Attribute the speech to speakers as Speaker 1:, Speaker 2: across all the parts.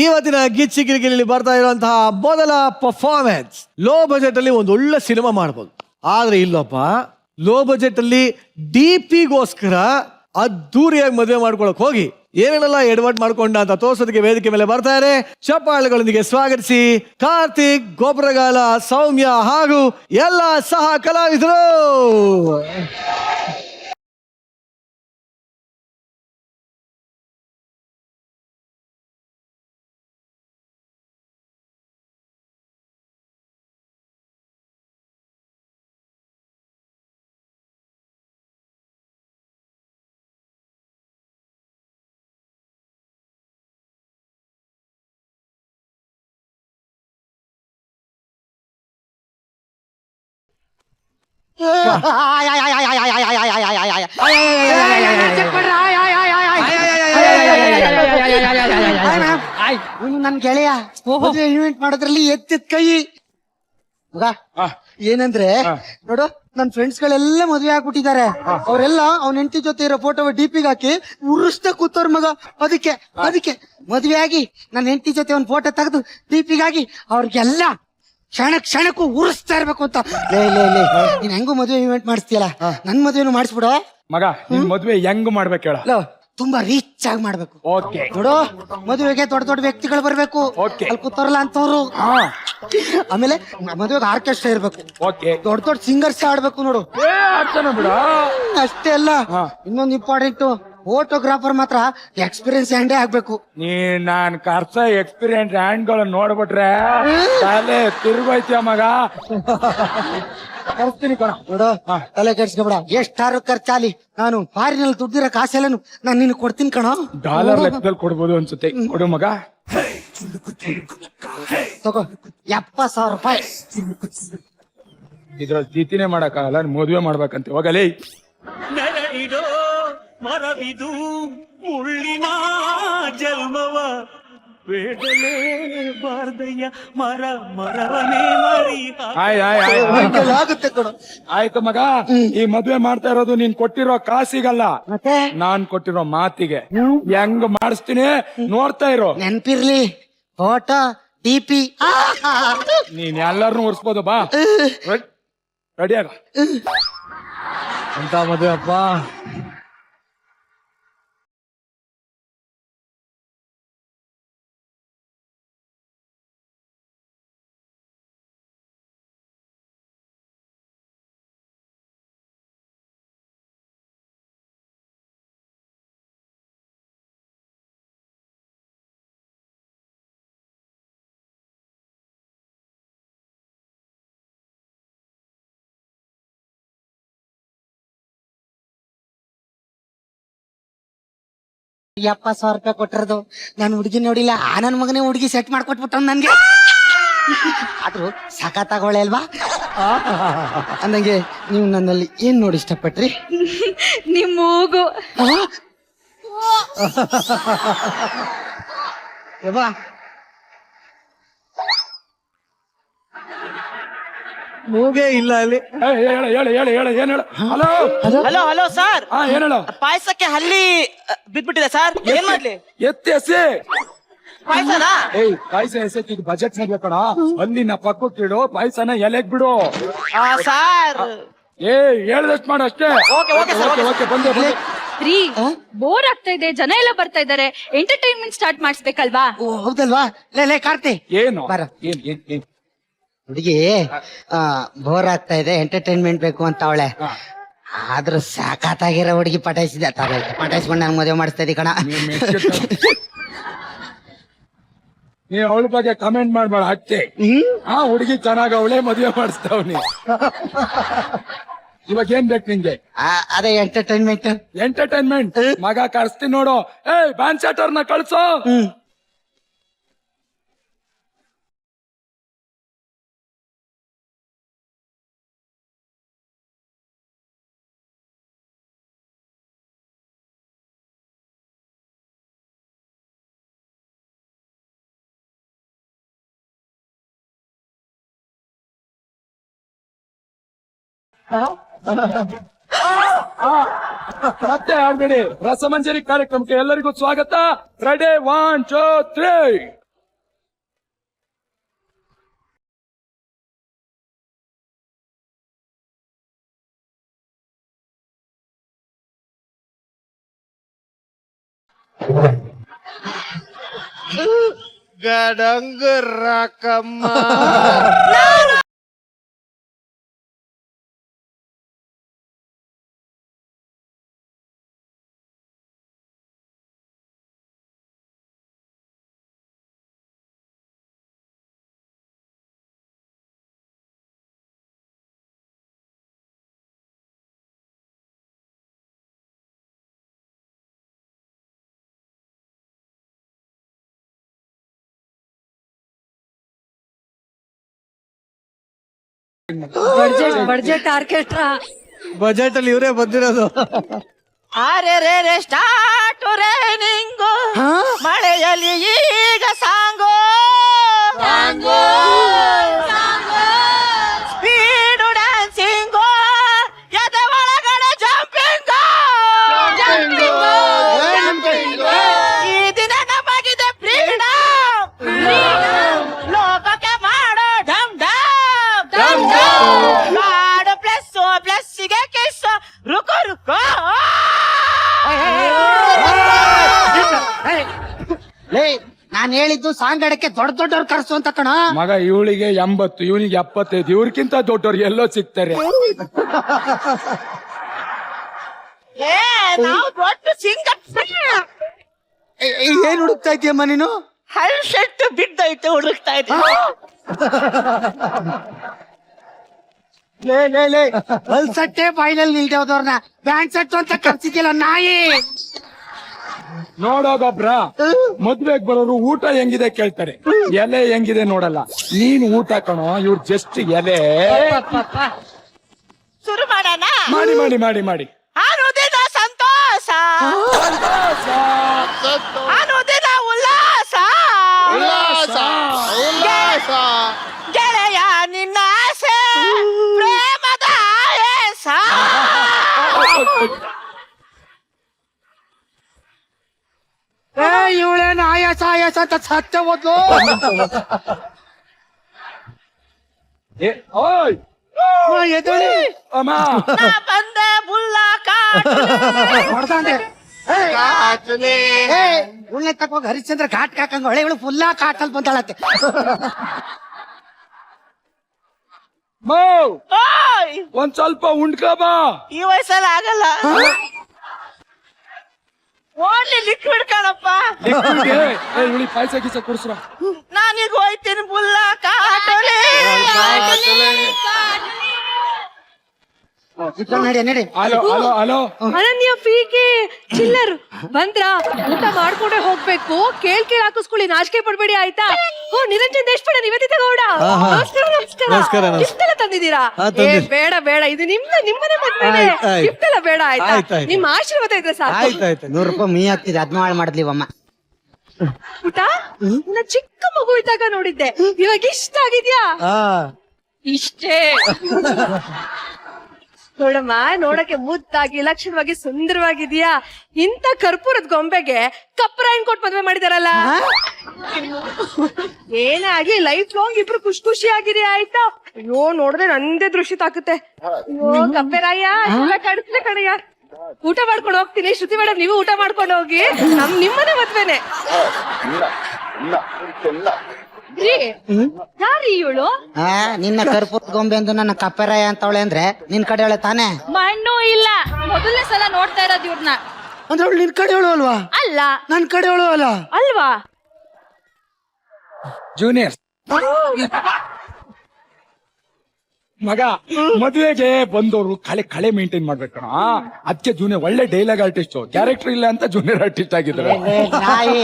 Speaker 1: ಇವತ್ತಿನ ಗಿಚ್ಚಿ ಕಿರಿಕಿರಿಯಲ್ಲಿ ಬರ್ತಾ ಇರುವಂತಹ ಮೊದಲ ಪರ್ಫಾರ್ಮೆನ್ಸ್. ಲೋ ಬಜೆಟ್ ಅಲ್ಲಿ ಒಂದು ಒಳ್ಳೆ ಸಿನಿಮಾ ಮಾಡ್ಬೋದು, ಆದ್ರೆ ಇಲ್ಲಪ್ಪ, ಲೋ ಬಜೆಟ್ ಅಲ್ಲಿ DP-ಗೋಸ್ಕರ ಅದ್ದೂರಿಯಾಗಿ ಮದುವೆ ಮಾಡ್ಕೊಳಕ್ ಹೋಗಿ ಏನೇನೆಲ್ಲ ಎಡವಟ್ ಮಾಡ್ಕೊಂಡ ಅಂತ ತೋರ್ಸೋದಕ್ಕೆ ವೇದಿಕೆ ಮೇಲೆ ಬರ್ತಾರೆ. ಚಪ್ಪಾಳೆಗಳೊಂದಿಗೆ ಸ್ವಾಗತಿಸಿ ಕಾರ್ತಿಕ್, ಗೊಬ್ಬರಗಾಲ, ಸೌಮ್ಯ ಹಾಗೂ ಎಲ್ಲ ಸಹ ಕಲಾವಿದರು.
Speaker 2: ನನ್ ಗೆಳೆಯ ಇವೆಂಟ್ ಮಾಡೋದ್ರಲ್ಲಿ ಎತ್ತಿದ ಕೈ ಮಗ. ಏನಂದ್ರೆ ನೋಡು, ನನ್ ಫ್ರೆಂಡ್ಸ್ ಗಳೆಲ್ಲ ಮದ್ವೆ ಆಗ್ಬಿಟ್ಟಿದ್ದಾರೆ. ಅವರೆಲ್ಲ ಅವ್ನ ಹೆಂಡತಿ ಜೊತೆ ಇರೋ ಫೋಟೋ DP-ಗೆ ಹಾಕಿ ಉರುಸ್ತಾ ಕೂತವ್ರ ಮಗ. ಅದಕ್ಕೆ ಮದ್ವೆ ಆಗಿ ನನ್ನ ಹೆಂಡತಿ ಜೊತೆ ಒಂದ್ ಫೋಟೋ ತೆಗೆದು DP-ಗೆ ಹಾಕಿ ಅವ್ರಿಗೆಲ್ಲ ಕ್ಷಣಕ್ಕೂ ಉರಿಸ್ತಾ ಇರ್ಬೇಕು ಅಂತ. ನೀನ್ ಹೆಂಗು ಮದ್ವೆ ಇವೆಂಟ್ ಮಾಡಿಸ್ತೀಯಲ್ಲ, ನನ್ ಮದ್ವೆನು ಮಾಡಿಸ್ಬಿಡ
Speaker 3: ಮಗ. ನಿನ್ ಮದ್ವೆ ಹೆಂಗ್ ಮಾಡ್ಬೇಕು ಹೇಳ?
Speaker 2: ತುಂಬಾ ರೀಚ್ ಆಗಿ ಮಾಡ್ಬೇಕು. ನೋಡು, ಮದುವೆಗೆ ದೊಡ್ಡ ದೊಡ್ಡ ವ್ಯಕ್ತಿಗಳು ಬರ್ಬೇಕು, ಅಲ್ಲಿ ಕೂತಾರಲ್ಲ ಅಂತವ್ರು. ಆಮೇಲೆ ಮದುವೆಗೆ ಆರ್ಕೆಸ್ಟ್ರಾ ಇರ್ಬೇಕು, ದೊಡ್ಡ ದೊಡ್ಡ ಸಿಂಗರ್ಸ್ ಆಡ್ಬೇಕು. ನೋಡು, ಅಷ್ಟೇ ಅಲ್ಲ, ಇನ್ನೊಂದು ಇಂಪಾರ್ಟೆಂಟ್, ಫೋಟೋಗ್ರಾಫರ್ ಮಾತ್ರ ಎಕ್ಸ್ಪೀರಿಯನ್ಸ್ ಹ್ಯಾಂಡೇ ಆಗ್ಬೇಕು.
Speaker 3: ನಾನ್ ಕರ್ಸ ಎಕ್ಸ್ಪೀರಿಯನ್ಸ್ ಹ್ಯಾಂಡ್ ಗಳು ನೋಡ್ಬಿಟ್ರೆ ತಲೆ ತಿರುಗೋಯ್ತೀಯ ಮಗ. ಕರ್ಸ್ತೀನಿ ಕಣ.
Speaker 2: ನೋಡು, ತಲೆ ಕೆಡ್ಸ್ಕೊಬೇಡ. ಎಷ್ಟಾರು ಖರ್ಚಾಲಿ, ನಾನು ಫಾರಿನಲ್ಲಿ ದುಡ್ಡಿರೋ ಕಾಸೆಲ್ಲನು ನಾನು ನಿನ್ ಕೊಡ್ತೀನಿ ಕಣ.
Speaker 3: ಡಾಲರ್ ಲೆಕ್ಕದಲ್ಲಿ ಕೊಡ್ಬೋದು ಅನ್ಸುತ್ತೆ. ಕೊಡು ಮಗ.
Speaker 2: ತಗೋ, 70,000 ರೂಪಾಯಿ.
Speaker 3: ಇದ್ರ ಜೀತಿನೇ ಮಾಡಕ್ಕಾಗಲ್ಲ, ಮದುವೆ ಮಾಡ್ಬೇಕಂತ. ಹೋಗಲೇ.
Speaker 4: ಮರವಿದು ಮುಳ್ಳಿನ ಜನ್ಮವ ಬೇಡಲೇ ಬಾರ್ದಯ್ಯ ಮರವನೇ ಮರಿ.
Speaker 2: ಆಗುತ್ತೆ ಕಣ.
Speaker 3: ಆಯ್ತು ಮಗ, ಈ ಮದ್ವೆ ಮಾಡ್ತಾ ಇರೋದು ನೀನ್ ಕೊಟ್ಟಿರೋ ಕಾಸಿಗಲ್ಲ,
Speaker 2: ಮತ್ತೆ
Speaker 3: ನಾನ್ ಕೊಟ್ಟಿರೋ ಮಾತಿಗೆ. ಹೆಂಗ್ ಮಾಡಿಸ್ತೀನಿ ನೋಡ್ತಾ ಇರೋ.
Speaker 2: ನೆನ್ಪಿರ್ಲಿ, ಫೋಟೋ DP
Speaker 3: ನೀನ್ ಎಲ್ಲಾರನು ಉರ್ಸ್ಬೋದು. ಬಾ, ರೆಡಿಯಾಗ.
Speaker 1: ಅಂತ ಮದುವೆ ಅಪ್ಪ.
Speaker 2: $70,000 ರೂಪಾಯಿ ಕೊಟ್ಟಿರೋದು ನಾನು ಹುಡುಗಿ ನೋಡಿಲ್ಲ, ನನ್ ಮಗನೇ ಹುಡುಗಿ ಸೆಟ್ ಮಾಡ್ಕೊಟ್ಬಿಟ್ಟ ನನ್ಗೆ. ಆದ್ರೂ ಸಾಕ ತಗೊಳ್ಳೆ ಅಲ್ವಾ? ಅಂದಂಗೆ ನೀವು ನನ್ನಲ್ಲಿ ಏನ್ ನೋಡಿ ಇಷ್ಟಪಟ್ರಿ?
Speaker 5: ನಿಮ್ ಮೂಗು.
Speaker 1: ಮೂಗೇ ಇಲ್ಲ ಅಲ್ಲಿ.
Speaker 3: ಏನ್ ಹೇಳ? ಹಲೋ
Speaker 4: ಹಲೋ ಸರ್,
Speaker 3: ಏನ್ ಹೇಳ?
Speaker 4: ಪಾಯಸಕ್ಕೆ ಹಲ್ಲಿ ಬಿದ್ಬಿಟ್ಟಿದೆ ಸರ್, ಏನ್ ಮಾಡ್ಲಿ?
Speaker 3: ಎತ್ತಿ ಎಸೆ
Speaker 4: ಪಾಯಸನಾ?
Speaker 3: ಪಾಯಸ ಎಸೆಕ್ ಬಜೆಟ್ ಮಾಡ್ಬೇಕಣ. ಅಲ್ಲಿನ ಪಕ್ಕಕ್ಕೆ ಇಡು, ಪಾಯಸನ ಎಲೆಗ್ ಬಿಡು.
Speaker 4: ಸರ್
Speaker 3: ಹೇಳ್ದಷ್ಟು ಮಾಡು ಅಷ್ಟೇ. ಓಕೆ ಬಂದೆ.
Speaker 5: ರೀ, ಬೋರ್ ಆಗ್ತಾ ಇದೆ, ಜನ ಎಲ್ಲ ಬರ್ತಾ ಇದಾರೆ, ಎಂಟರ್ಟೈನ್ಮೆಂಟ್ ಸ್ಟಾರ್ಟ್ ಮಾಡಿಸ್ಬೇಕಲ್ವಾ?
Speaker 2: ಹೌದಲ್ವಾ? ಲೇ ಕಾರ್ತಿ,
Speaker 3: ಏನು
Speaker 2: ಬರ. ಹುಡುಗಿ ಬೋರ್ ಆಗ್ತಾ ಇದೆ, ಎಂಟರ್ಟೈನ್ಮೆಂಟ್ ಬೇಕು ಅಂತ ಅವಳೆ. ಆದ್ರೂ ಸಾಕಾಗಿರೋ ಹುಡುಗಿ ಪಟಾಯಿಸ್ಕೊಂಡು ನಾನು ಮದುವೆ ಮಾಡಿಸ್ತಾ ಇದ್ದಿ ಕಣ.
Speaker 3: ನೀ ಅವಳ ಬಗ್ಗೆ ಕಮೆಂಟ್ ಮಾಡ್ಬೇಡ ಅಷ್ಟೇ. ಹುಡುಗಿ ಚೆನ್ನಾಗ ಅವಳೇ ಮದುವೆ ಮಾಡಿಸ್ತಾವ್ನಿ. ಇವಾಗ ಏನ್ ಬೇಕು ನಿಂಗೆ?
Speaker 2: ಅದೇ ಎಂಟರ್ಟೈನ್ಮೆಂಟ್.
Speaker 3: ಮಗ ಕರ್ಸ್ತೀನಿ ನೋಡು. ಬ್ಯಾನ್ ಸೆಟರ್ನ ಕಳ್ಸೋ. ಮತ್ತೆ ಆಡ್ಬೇಡಿ. ರಸಮಂಜರಿ ಕಾರ್ಯಕ್ರಮಕ್ಕೆ ಎಲ್ಲರಿಗೂ ಸ್ವಾಗತ. ರೆಡಿ, 1 2 3.
Speaker 6: ಗಡಂಗರಕಮ್ಮ
Speaker 7: ಬಡ್ಜೆಟ್ ಆರ್ಕೆಸ್ಟ್ರಾ
Speaker 1: ಬಜೆಟ್ ಅಲ್ಲಿ ಇವರೇ ಬಂದಿರೋದು.
Speaker 4: ಅರೆ ರೇ ರೇ ಸ್ಟಾರ್ಟ್ ರೈನಿಂಗು ಮಳೆಯಲ್ಲಿ ಈಗ ಸಾಂಗೋ ಸ್ಪೀಡು ಡ್ಯಾನ್ಸಿಂಗು ಎದೆ ಒಳಗಡೆ ಜಂಪಿಂಗು ಈ ದಿನ ನಮಗಿದೆ ಫ್ರೀಡಮ್ ಲೋಕಕ್ಕೆ ಮಾಡೋ ಡಮ್ ಡಮ್ ಮಾಡು ಪ್ಲಸ್ಸಿಗೆ ಕಿಸ್ ರುಕೋ ರುಕೋ
Speaker 2: ನಾನ್ ಹೇಳಿದ್ದು ಸಾಂಗಡಕ್ಕೆ ದೊಡ್ಡವ್ರು ಕರ್ಸು ಅಂತ ಕಣ.
Speaker 3: ಮಗ ಇವಳಿಗೆ 80, ಇವನಿಗೆ 75. ಇವ್ರಕ್ಕಿಂತ ದೊಡ್ಡವ್ರು ಎಲ್ಲೋ ಸಿಗ್ತಾರೆ.
Speaker 4: ಏ ನಾವು ದೊಡ್ಡ ಸಿಂಗರ್
Speaker 2: ಏನ್ ಹುಡುಕ್ತಾ ಇದೀಯಮ್ಮ ನೀನು?
Speaker 4: ಹಲ್ ಸೆಟ್ ಬಿದ್ದೈತೆ ಹುಡುಕ್ತಾ ಇದ್ದೆ.
Speaker 2: ಬಲ್ಸಟ್ಟೆ ಬಾಯಿನಲ್ಲಿ ನಿಲ್ದೆ ಹೋದವ್ರನ್ನ ಬ್ಯಾಂಡ್ ಸೆಟ್ ಅಂತ ಕರ್ಸಿದ್ಯಲ್ಲ ನಾಯಿ.
Speaker 3: ನೋಡೋಗೊಬ್ರ ಮದ್ವೆಗ್ ಬರೋರು ಊಟ ಹೆಂಗಿದೆ ಕೇಳ್ತಾರೆ, ಎಲೆ ಹೆಂಗಿದೆ ನೋಡಲ್ಲ. ನೀನ್ ಊಟ ಕಣೋ, ಇವ್ರು ಜಸ್ಟ್ ಎಲೆ.
Speaker 4: ಶುರು ಮಾಡೋಣ.
Speaker 3: ಮಾಡಿ ಮಾಡಿ ಮಾಡಿ ಮಾಡಿ.
Speaker 4: ಅನುದಿನ ಸಂತೋಷ ಅನುದಿನ ಉಲ್ಲಾಸ ಗೆಳೆಯ ನಿನ್ನ ಆಸೆ ಪ್ರೇಮದ ಆಯಸ.
Speaker 2: ಇವಳೇನು ಆಯಾಸ ಅಂತ ಸತ್ಯ ಹೋದ್ಲು.
Speaker 3: ಓಯ್
Speaker 2: ಎದಳಿ
Speaker 3: ಅಮ್ಮ,
Speaker 4: ನಾ ಬಂದೆ ಬುಲ್ಲ
Speaker 2: ಹೊಡ್ದಂಡೆ. ಉಳ್ಳೆ ತಕೋಗಿ ಹರಿಶ್ಚಂದ್ರ ಘಾಟ್ ಹಾಕಂಗ ಹೊಳೆ ಇವಳು ಫುಲ್ಲಾ ಕಾಟಲ್ ಬಂದಾಳತ್ತೆ.
Speaker 4: ಓಯ್
Speaker 3: ಒಂದ್ ಸ್ವಲ್ಪ ಉಂಡ್ಕ ಬಾ.
Speaker 4: ಈ ವಯಸ್ಸಲ್ಲಿ ಆಗಲ್ಲ. ಓನ್ಲಿ ಲಿಕ್ವಿಡ್ ಕಣಪ್ಪ.
Speaker 3: ಇವಳಿ ಪಾಯಸ ಗೀಸ ಕುಡ್ಸ್ರ.
Speaker 4: ನಾನೀಗ ಹೋಯ್ತೀನಿ ಬುಲ್ಲ ಕಾಟಲಿ.
Speaker 2: ನಡಿ
Speaker 3: ಹಲೋ ಹಲೋ ಹಲೋ.
Speaker 7: ಅನನ್ಯ ಪೀಕೆ ಚಿಲ್ಲರ್ ಬಂದ್ರ ಊಟ ಮಾಡ್ಕೊಂಡೆ ಹೋಗ್ಬೇಕು. ಕೇಳ್ ಹಾಕಿಸ್ಕೊಳ್ಳಿ, ನಾಚಿಕೆ ಪಡ್ಬೇಡಿ ಆಯ್ತಾ. ಓ ನಿರಂಜನ್ ದೇಶಪಾಂಡೆ, ನಿವೇದಿತಾ ಗೌಡ, ನಮಸ್ಕಾರ
Speaker 1: ನಮಸ್ಕಾರ,
Speaker 7: ನಮಸ್ಕಾರ.
Speaker 1: ನಮಸ್ಕಾರ.
Speaker 7: ಗಿಫ್ಟ್ ಎಲ್ಲ ತಂದಿದ್ದೀರಾ?
Speaker 1: ಹಾ,
Speaker 7: ಏ
Speaker 1: ತಂದಿದ್ದೀನಿ.
Speaker 7: ಬೇಡ ಬೇಡ, ಇದು ನಿಮ್ಮನೆ ಮದ್ವೆನೆ.
Speaker 1: ಆಯ್ತ್, ಆಯ್ತ್.
Speaker 7: ಗಿಫ್ಟ್ ಎಲ್ಲ ಬೇಡ ಆಯ್ತಾ?
Speaker 1: ಆಯ್ತ್, ಆಯ್ತ್.
Speaker 7: ನಿಮ್ಮ ಆಶೀರ್ವಾದ ಇದ್ರೆ ಸಾಕು.
Speaker 1: ಆಯ್ತಾಯ್ತು.
Speaker 2: 100 ರೂಪಾಯಿ ಮೀ ಆಗ್ತಿದೆ, ಅದ್ನ ಹಾಳು ಮಾಡಿದ್ಲಿವಮ್ಮ.
Speaker 7: ಊಟ ನನ್ನ ಚಿಕ್ಕ ಮಗು ಇದ್ದಾಗ ನೋಡಿದ್ದೆ, ಇವಾಗ ಇಷ್ಟ ಆಗಿದ್ಯಾ?
Speaker 1: ಹಾ
Speaker 7: ಇಷ್ಟೇ ನೋಡಮ್ಮ, ನೋಡಕ್ಕೆ ಮುದ್ದಾಗಿ ಲಕ್ಷಣವಾಗಿ ಸುಂದರವಾಗಿದ್ಯಾ. ಇಂಥ ಕರ್ಪೂರದ ಗೊಂಬೆಗೆ ಕಪ್ಪರಾಯನ್ ಕೊಟ್ಟು ಮದ್ವೆ ಮಾಡಿದಾರಲ್ಲ. ಏನೇ ಆಗ್ಲಿ ಲೈಫ್ ಲಾಂಗ್ ಇಬ್ರು ಖುಷಿ ಖುಷಿಯಾಗಿರಿ ಆಯ್ತಾ. ಅಯ್ಯೋ ನೋಡಿದ್ರೆ ನಂದೇ ದೃಷ್ಟಿ ತಾಕುತ್ತೆ. ಅಯ್ಯೋ ಕಪ್ಪೆರಾಯ ಕಾಣಿಸ್ಲೆ ಕಣಯ್ಯ. ಊಟ ಮಾಡ್ಕೊಂಡು ಹೋಗ್ತೀನಿ. ಶ್ರುತಿ ಮೇಡಮ್, ನೀವು ಊಟ ಮಾಡ್ಕೊಂಡು ಹೋಗಿ. ನಿಮ್ಮನೆ ಮದ್ವೆನೆ. ಯಾರೀ ಇವಳು?
Speaker 2: ನಿನ್ನ ಕರ್ಪೂರದ ಗೊಂಬೆ ಎಂದು ನನ್ನ ಕಪ್ಪೆರಾಯ ಅಂತವಳೆ ಅಂದ್ರೆ ನಿನ್ ಕಡೆ ಅವಳೆ ತಾನೆ?
Speaker 5: ಮಣ್ಣು ಇಲ್ಲ, ಮೊದಲನೇ ಸಲ ನೋಡ್ತಾ ಇರೋದು ಇವ್ರನ್ನ.
Speaker 2: ಅಂದ್ರೆ ಅವಳು ನಿನ್ ಕಡೆ ಅವಳು ಅಲ್ವಾ?
Speaker 5: ಅಲ್ಲ.
Speaker 2: ನನ್ ಕಡೆ ಅವಳು ಅಲ್ಲ
Speaker 5: ಅಲ್ವಾ?
Speaker 3: ಜೂನಿಯರ್ ಮಗ, ಮದುವೆಗೆ ಬಂದವರು ಕಳೆ ಮೇಂಟೈನ್ ಮಾಡ್ಬೇಕಣ. ಅದಕ್ಕೆ ಜೂನಿಯರ್ ಒಳ್ಳೆ ಡೈಲಾಗ್ ಆರ್ಟಿಸ್ಟ್. ಕ್ಯಾರೆಕ್ಟರ್ ಇಲ್ಲ ಅಂತ ಜೂನಿಯರ್ ಆರ್ಟಿಸ್ಟ್ ಆಗಿದ್ರು.
Speaker 2: ನಾಯಿ.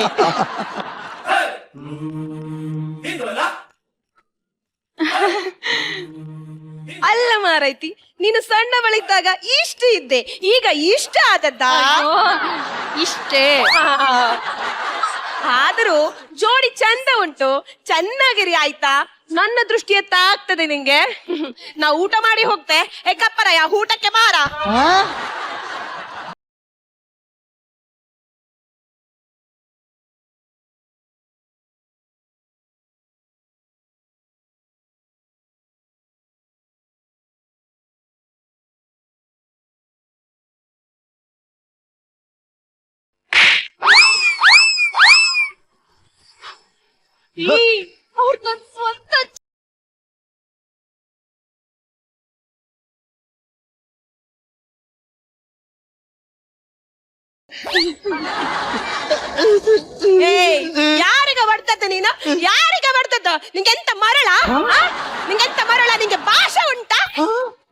Speaker 7: ಅಲ್ಲ ಮಾರೈತಿ, ನೀನು ಸಣ್ಣ ಬಳಿದ್ದಾಗ ಇಷ್ಟ ಇದ್ದೆ, ಈಗ ಇಷ್ಟ ಆದದ್ದ
Speaker 5: ಇಷ್ಟೇ.
Speaker 7: ಆದರೂ ಜೋಡಿ ಚಂದ ಉಂಟು, ಚೆನ್ನಾಗಿರಿ ಆಯ್ತಾ. ನನ್ನ ದೃಷ್ಟಿ ಎತ್ತ ಆಗ್ತದೆ ನಿಂಗೆ. ನಾ ಊಟ ಮಾಡಿ ಹೋಗ್ತೆ. ಏ ಕಪ್ಪರಾಯ, ಊಟಕ್ಕೆ ಬಾರ.
Speaker 5: ಅವ್ರು ನನ್ ಸ್ವಂತ
Speaker 7: ಯಾರಿಗ ಬರ್ತದ ನೀನು ಯಾರಿಗ ಬರ್ತದ ನಿಂಗೆಂತ ಮರಳ ನಿಂಗೆಂತ ಮರಳ ನಿಂಗೆ ಭಾಷೆ ಉಂಟಾ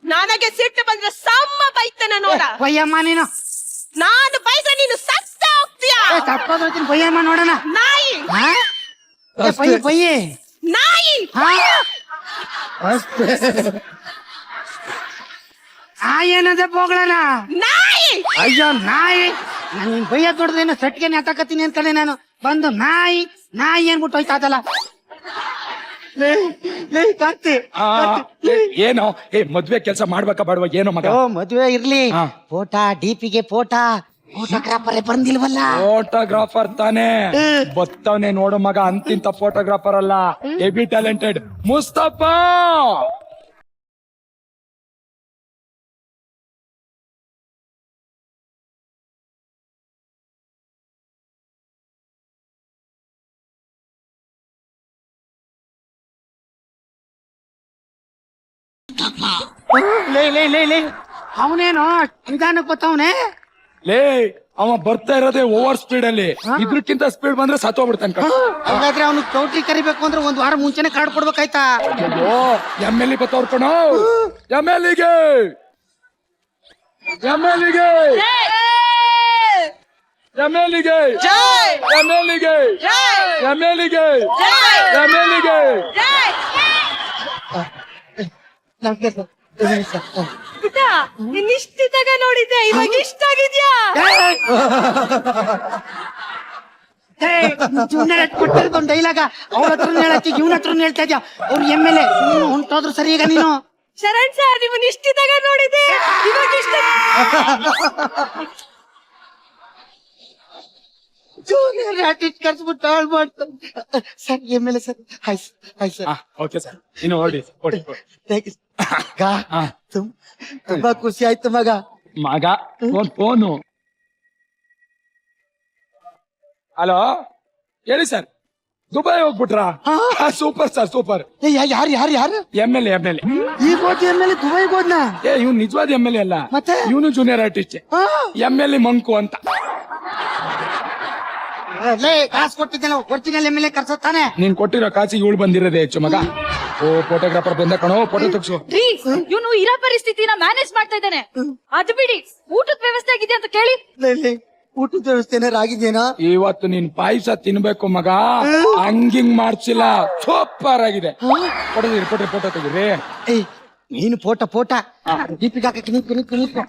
Speaker 7: ನನಗೆ ಸಿಟ್ಟು ಬಂದ್ರೆ ಸಮ್ಮ ಬೈತನ ನೋಡ
Speaker 2: ಬಯ್ಯಮ್ಮ ನೀನು
Speaker 7: ನಾನು ಬೈದ್ರೆ ನೀನು ಸತ್ತ ಹೋಗ್ತೀಯಾ
Speaker 2: ತಪ್ಪೋದ್ರತೀನಿ ಬಯ್ಯಮ್ಮ ನೋಡೋಣ
Speaker 7: ನಾಯಿ
Speaker 2: ಬಯ್ಯೆ
Speaker 7: ನಾಯಿ
Speaker 2: ಏನದೆ ಹೋಗಳಣ
Speaker 7: ನಾಯಿ
Speaker 2: ಅಯ್ಯೋ ನಾಯಿ ನಾನು ನಿನ್ ಬಯ್ಯ ದೊಡ್ಡದೇನೋ ಸಟ್ಗೆ ನೆತಾಕತ್ತೀನಿ ಅನ್ಕೊಂಡೆ ನಾನು ಬಂದು ನಾಯಿ ನಾಯಿ ಏನ್ಬಿಟ್ಟು ಹೋಯ್ತಾದಲ್ಲ ಕಾರ್ತಿ
Speaker 3: ಏನೋ ಮದ್ವೆ ಕೆಲಸ ಮಾಡ್ಬೇಕಾ ಬೇಡವಾ ಏನೋ ಮಗ
Speaker 2: ಓ ಮದ್ವೆ ಇರ್ಲಿ
Speaker 3: ಹಾ.
Speaker 2: ಫೋಟಾ ಡಿಪಿಗೆ ಫೋಟೋಗ್ರಾಫರೇ ಬಂದಿಲ್ವಲ್ಲ
Speaker 3: ಫೋಟೋಗ್ರಾಫರ್ ತಾನೇ ಬತ್ತವನೇ ನೋಡು ಮಗ ಅಂತಿಂತ ಫೋಟೋಗ್ರಾಫರ್ ಅಲ್ಲ ಎಬಿ ಟ್ಯಾಲೆಂಟೆಡ್ ಮುಸ್ತಫಾ
Speaker 2: ಲೇ ಅವನೇನೋ ನಿಧಾನಕ್ಕೆ ಬತ್ತವನೇ
Speaker 3: ಲೇ ಅವ ಬರ್ತಾ ಇರೋದೇ ಓವರ್ ಸ್ಪೀಡ್ ಅಲ್ಲಿ ಇದ್ರಕ್ಕಿಂತ ಸ್ಪೀಡ್ ಬಂದ್ರೆ ಸತ್ತೋಗ್ಬಿಡ್ತಾನೆ
Speaker 2: ಹಾಗಾದ್ರೆ ಅವನು ಚೌಟ್ರಿ ಕರಿಬೇಕು ಅಂದ್ರೆ ಒಂದ್ ವಾರ ಮುಂಚೆನೆ ಕಾರ್ಡ್ ಕೊಡ್ಬೇಕಾಯ್ತಾ
Speaker 3: ಎಮ್ ಎಲ್ ಎ ಬತ್ತವ್ರ ಕಣೋ ಎಮ್ ಎಲ್ ಎಗೆ ಎಮ್ ಎಲ್ ಎಗೆ ಎಮ್ ಎಲ್ ಎಗೆ ಎಮ್ ಎಲ್ ಎಗೆ ಎಮ್ ಎಲ್ ಎಗೆ ಎಮ್ ಎಲ್ ಎಗೆ
Speaker 7: ನಿನ್ನಿಷ್ಟಿದಾಗ ನೋಡಿದ್ದೆ ಇವಾಗ ಇಷ್ಟ ಆಗಿದ್ಯಾ
Speaker 2: ಜೂನಿಯರ್ ಕೊಟ್ಟಿರೋದು ಒಂದು ಡೈಲಾಗ ಅವ್ರ ಹತ್ರ ಹೇಳತ್ತಿ ಇವನ ಹತ್ರ ಹೇಳ್ತಾ ಇದ್ಯಾ ಅವ್ರು ಎಮ್ ಎಲ್ ಎ ಹೊಂಟೋದ್ರು ಸರಿ ಈಗ ನೀನು
Speaker 7: ಶರಣ್ ಸರ್ ನಿಮ್ಮನ್ನ ಇಷ್ಟಿದಾಗ ನೋಡಿದ್ದೆ ಇವಾಗ ಇಷ್ಟ
Speaker 2: ಜೂನಿಯರ್ ಆರ್ಟಿಸ್ಟ್ ಕರ್ಸ್ಬಿಟ್ಟು ಹಾಳು ಮಾಡ್ತಾರೆ sir M L A sir hi sir
Speaker 3: okay sir ಇನ್ನು ಹೊಡಿ ಹೊಡಿ
Speaker 2: ಥ್ಯಾಂಕ್ ಯು ತುಂಬಾ ಖುಷಿ ಆಯ್ತು ಮಗ
Speaker 3: ಮಗ ಒಂದ್ ಫೋನು ಹಲೋ ಹೇಳಿ ಸರ್ ದುಬೈ ಹೋಗ್ಬಿಟ್ರಾ ಸೂಪರ್ ಸರ್ ಸೂಪರ್
Speaker 2: ಯಾರು
Speaker 3: ಎಮ್ ಎಲ್ ಎ
Speaker 2: ಈ ಕೋಟಿ ಎಮ್ ಎಲ್ ಎ ದುಬೈಗೆ ಹೋದ್ನಾ
Speaker 3: ಇವ್ನು ನಿಜವಾದ ಎಮ್ ಎಲ್ ಎ ಅಲ್ಲ
Speaker 2: ಮತ್ತೆ?
Speaker 3: ಇವನು junior artist M L A ಮಂಕು ಅಂತ
Speaker 2: ಕಾಸು ಕೊಟ್ಟಿದ್ದೇನೆ ಒರಿಜಿನಲ್ ಎಮ್ ಎಲ್ ಎ ಕರ್ಸತ್ತಾನೆ
Speaker 3: ನೀನ್ ಕೊಟ್ಟಿರೋ ಕಾಸಿಗೆ ಇವಳು ಬಂದಿರೋದೇ ಹೆಚ್ಚು ಮಗ ಓ ಫೋಟೋಗ್ರಾಫರ್ ಬಂದ ಕಣೋ ಫೋಟೋ ತೆಗ್ಸು
Speaker 5: ರೀ ಇವನು ಇರೋ ಪರಿಸ್ಥಿತಿನ ಮ್ಯಾನೇಜ್ ಮಾಡ್ತಾ ಇದ್ದಾನೆ ಅದು ಬಿಡಿ ಊಟದ ವ್ಯವಸ್ಥೆ ಆಗಿದೆ ಅಂತ ಕೇಳಿ
Speaker 2: ಊಟದ ವ್ಯವಸ್ಥೆ ಏನಾರು ಆಗಿದೇನಾ
Speaker 3: ಇವತ್ತು ನೀನ್ ಪಾಯಸ ತಿನ್ಬೇಕು ಮಗ ಹಂಗಿಂಗ್ ಮಾಡ್ಸಿಲ್ಲ ಸೂಪರ್ ಆಗಿದೆ ಫೋಟೋ ತೆಗಿರಿ
Speaker 2: ಏಯ್ ನೀನು ಫೋಟೋ ದೀಪಿಗೆ ಹಾಕಕ್ಕೆ ನಿಂತ್ಕೊ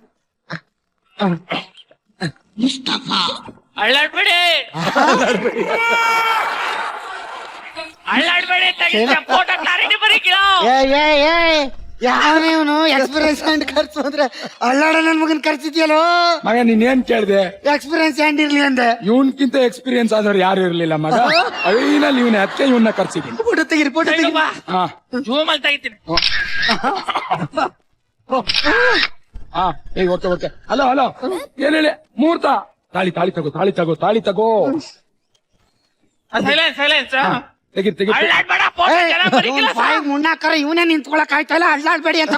Speaker 4: ಅಳ್ಳಾಡ್ಬೇಡಿ ಅಳ್ಳಾಡ್ಬೇಡಿ ಫೋಟೋ ಕ್ಲಾರಿಟಿ ಬರೀಕಿಲ್ಲ
Speaker 2: ಯಾವನೇ ಇವನು ಎಕ್ಸ್ಪೀರಿಯನ್ಸ್ ಹ್ಯಾಂಡ್ ಖರ್ಚು ಅಂದ್ರೆ ಅಳ್ಳಾಡ ನನ್ ಮಗನ್ ಖರ್ಚಿದ್ಯಲ್ಲೋ
Speaker 3: ಮಗ ನೀನ್ ಏನ್ ಕೇಳ್ದೆ
Speaker 2: ಎಕ್ಸ್ಪೀರಿಯನ್ಸ್ ಹ್ಯಾಂಡ್ ಇರ್ಲಿ ಅಂದೆ
Speaker 3: ಇವನ್ಕಿಂತ ಎಕ್ಸ್ಪೀರಿಯನ್ಸ್ ಆದವ್ರು ಯಾರು ಇರ್ಲಿಲ್ಲ ಮಗ ಅವಿನಲ್ಲಿ ಇವನ ಅದಕ್ಕೆ ಇವನ್ನ ಕರ್ಸಿದೀನಿ
Speaker 2: ಫೋಟೋ ತೆಗಿರಿ
Speaker 3: ಹಾ
Speaker 4: ಜೂಮ್ ಅಲ್ಲಿ ತೆಗಿತೀನಿ
Speaker 3: ಹಾ ಓಕೆ ಹಲೋ ಏನ್ ಹೇಳಿ ಮುಹೂರ್ತ ತಾಳಿ ತಗೋ
Speaker 4: ಸೈಲೆನ್ಸ್
Speaker 3: ತೆಗಿರಿ
Speaker 4: ಅಳ್ಳಾಡ್ಬೇಡ ಫೋಟೋ ಚೆನ್ನಾಗಿ ಬರೀಕಿಲ್ಲ
Speaker 2: ಬಾಯಿಗೆ ಮುಣ್ಣಾಕರ ಇವನೇ ನಿಂತ್ಕೊಳಕ್ ಆಯ್ತಲ್ಲ ಅಳ್ಳಾಡ್ಬೇಡಿ ಅಂತ